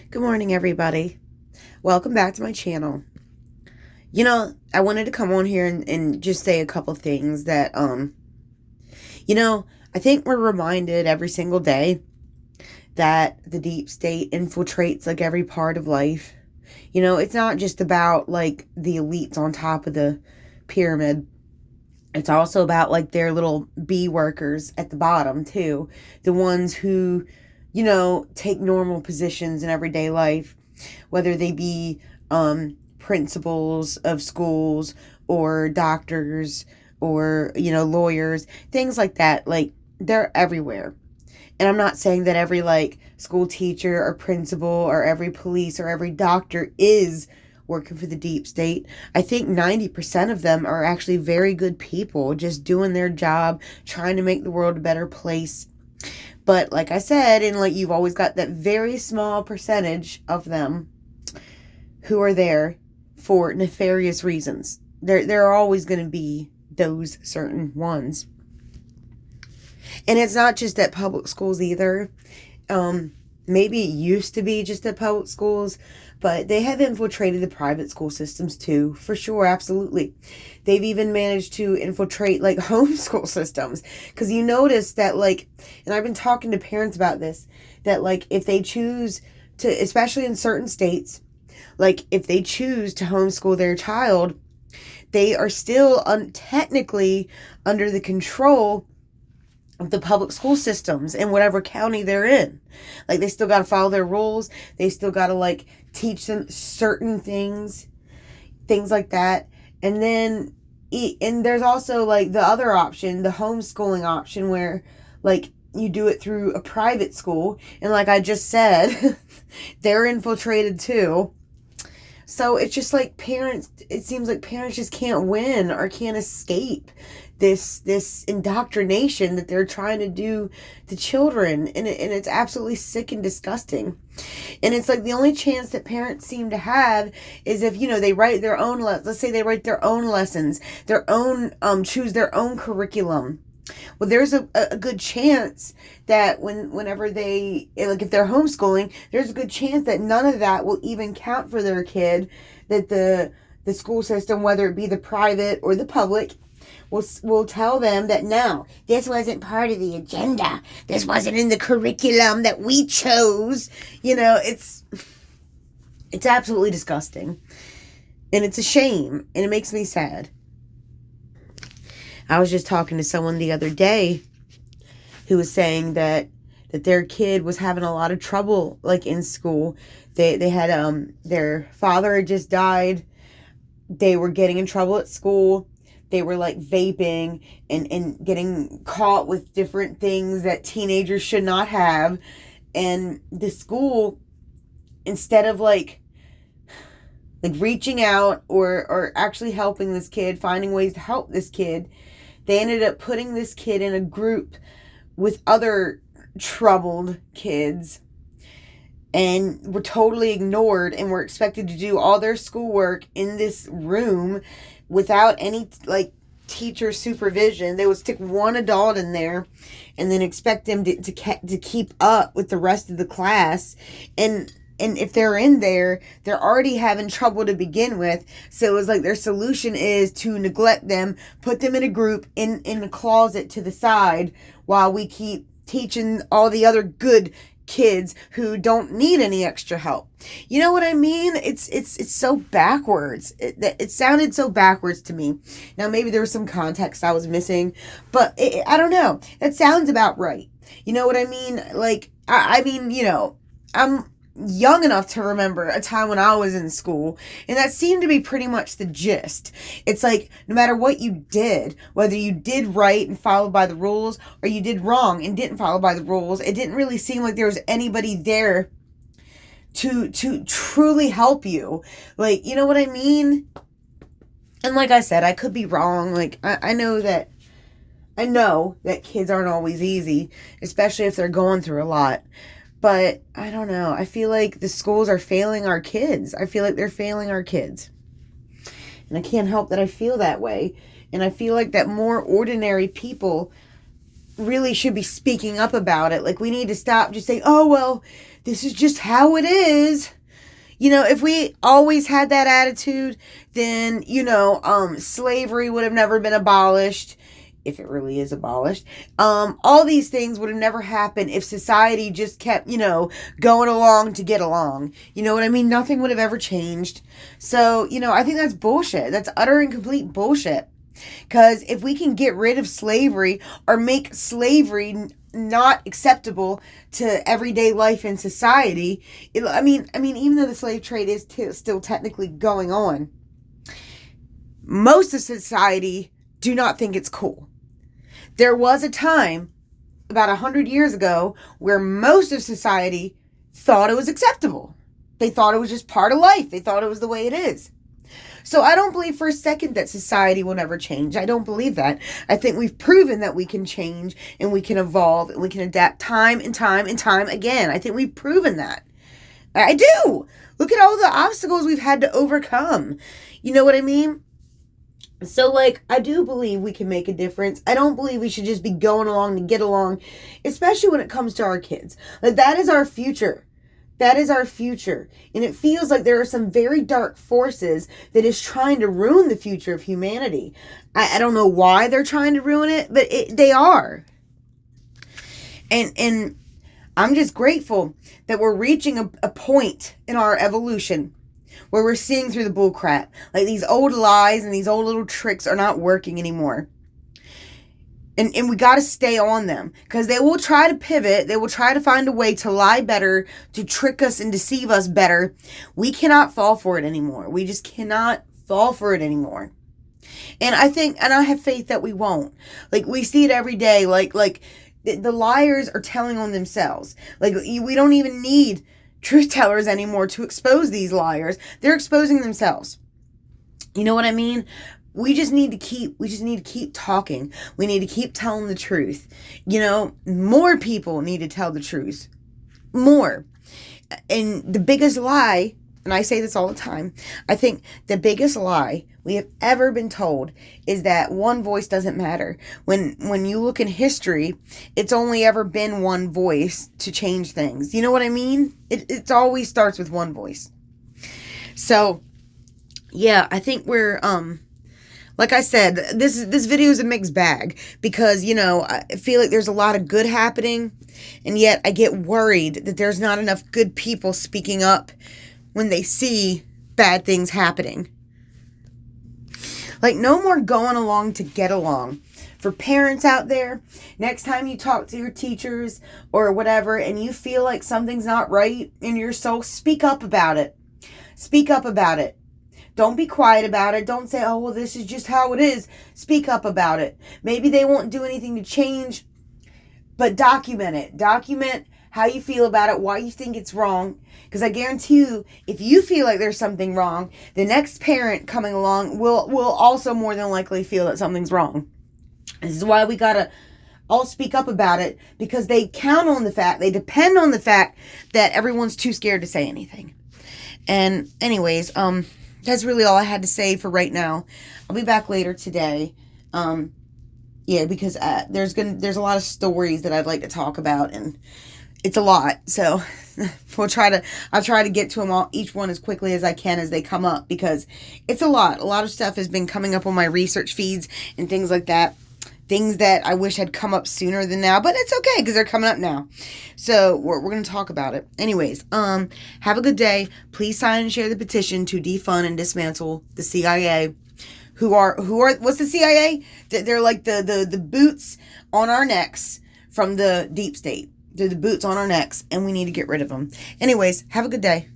Good morning, everybody. Welcome back to my channel. I wanted to come on here and just say a couple things that, I think we're reminded every single day that the deep state infiltrates like every part of life. It's not just about like the elites on top of the pyramid. It's also about like their little bee workers at the bottom too. The ones who, take normal positions in everyday life, whether they be principals of schools or doctors or, lawyers, things like that. Like, they're everywhere. And I'm not saying that every like school teacher or principal or every police or every doctor is working for the deep state. I think 90% of them are actually very good people, just doing their job, trying to make the world a better place. But like I said, and like you've always got that very small percentage of them who are there for nefarious reasons. There are always going to be those certain ones. And it's not just at public schools either. Maybe it used to be just at public schools, but they have infiltrated the private school systems too, for sure, absolutely. They've even managed to infiltrate like homeschool systems. Because you notice that like, and I've been talking to parents about this, that like if they choose to, especially in certain states, like if they choose to homeschool their child, they are still technically under the control of the public school systems in whatever county they're in. Like, they still got to follow their rules. They still got to like teach them certain things like that. And then there's also like the other option, the homeschooling option, where like you do it through a private school, and like I just said, they're infiltrated too. So it's just like it seems like parents just can't win or can't escape this indoctrination that they're trying to do to children. And it's absolutely sick and disgusting. And it's like the only chance that parents seem to have is if, they write their own, let's say they write their own lessons, their own, choose their own curriculum. Well, there's a good chance that whenever they, like if they're homeschooling, there's a good chance that none of that will even count for their kid, that the school system, whether it be the private or the public, will tell them that no, this wasn't part of the agenda. This wasn't in the curriculum that we chose. It's absolutely disgusting. And it's a shame. And it makes me sad. I was just talking to someone the other day who was saying that their kid was having a lot of trouble, like in school. They had their father had just died. They were getting in trouble at school. They were like vaping and getting caught with different things that teenagers should not have. And the school, instead of like reaching out or actually helping this kid, finding ways to help this kid, they ended up putting this kid in a group with other troubled kids, and were totally ignored and were expected to do all their schoolwork in this room without any like teacher supervision. They would stick one adult in there and then expect them to keep up with the rest of the class. And if they're in there, they're already having trouble to begin with. So it was like their solution is to neglect them, put them in a group in a closet to the side while we keep teaching all the other good kids who don't need any extra help. You know what I mean? It's so backwards. It sounded so backwards to me. Now, maybe there was some context I was missing, but I don't know. That sounds about right. You know what I mean? Like, I mean, I'm young enough to remember a time when I was in school, and that seemed to be pretty much the gist. It's like, no matter what you did, whether you did right and followed by the rules, or you did wrong and didn't follow by the rules, it didn't really seem like there was anybody there to truly help you. Like, you know what I mean? And like I said, I could be wrong. Like, I know that kids aren't always easy, especially if they're going through a lot. But I don't know. I feel like the schools are failing our kids. I feel like they're failing our kids. And I can't help that I feel that way. And I feel like that more ordinary people really should be speaking up about it. Like, we need to stop just saying, oh, well, this is just how it is. You know, if we always had that attitude, then, slavery would have never been abolished, if it really is abolished. All these things would have never happened if society just kept, going along to get along. You know what I mean? Nothing would have ever changed. So, I think that's bullshit. That's utter and complete bullshit. Because if we can get rid of slavery or make slavery not acceptable to everyday life in society, even though the slave trade is still technically going on, most of society do not think it's cool. There was a time about 100 years ago where most of society thought it was acceptable. They thought it was just part of life. They thought it was the way it is. So I don't believe for a second that society will never change. I don't believe that. I think we've proven that we can change and we can evolve and we can adapt time and time and time again. I think we've proven that. I do. Look at all the obstacles we've had to overcome. You know what I mean? So, I do believe we can make a difference. I don't believe we should just be going along to get along, especially when it comes to our kids. That is our future. That is our future. And it feels like there are some very dark forces that is trying to ruin the future of humanity. I don't know why they're trying to ruin it, but they are. And I'm just grateful that we're reaching a point in our evolution where we're seeing through the bull crap. These old lies and these old little tricks are not working anymore. And we got to stay on them, because they will try to pivot. They will try to find a way to lie better, to trick us and deceive us better. We cannot fall for it anymore. We just cannot fall for it anymore. And I have faith that we won't. We see it every day. The liars are telling on themselves. We don't even need truth tellers anymore to expose these liars. They're exposing themselves. You know what I mean? We just need to keep talking. We need to keep telling the truth. More people need to tell the truth. More. And the biggest lie, and I say this all the time, I think the biggest lie we have ever been told is that one voice doesn't matter. When you look in history, it's only ever been one voice to change things. You know what I mean? It always starts with one voice. So, yeah, I think we're, like I said, this video is a mixed bag, because, I feel like there's a lot of good happening, and yet I get worried that there's not enough good people speaking up when they see bad things happening. No more going along to get along. For parents out there, next time you talk to your teachers or whatever and you feel like something's not right in your soul, speak up about it. Speak up about it. Don't be quiet about it. Don't say, oh, well, this is just how it is. Speak up about it. Maybe they won't do anything to change, but document it. Document how you feel about it, why you think it's wrong. Because I guarantee you, if you feel like there's something wrong, the next parent coming along will also more than likely feel that something's wrong. This is why we got to all speak up about it, because they depend on the fact that everyone's too scared to say anything. And anyways, that's really all I had to say for right now. I'll be back later today. Because there's a lot of stories that I'd like to talk about, and it's a lot. So I'll try to get to them all, each one, as quickly as I can as they come up, because it's a lot. A lot of stuff has been coming up on my research feeds and things like that. Things that I wish had come up sooner than now, but it's okay because they're coming up now. So we're going to talk about it. Anyways, have a good day. Please sign and share the petition to defund and dismantle the CIA. Who are what's the CIA? They're like the boots on our necks from the deep state. They're the boots on our necks, and we need to get rid of them. Anyways, have a good day.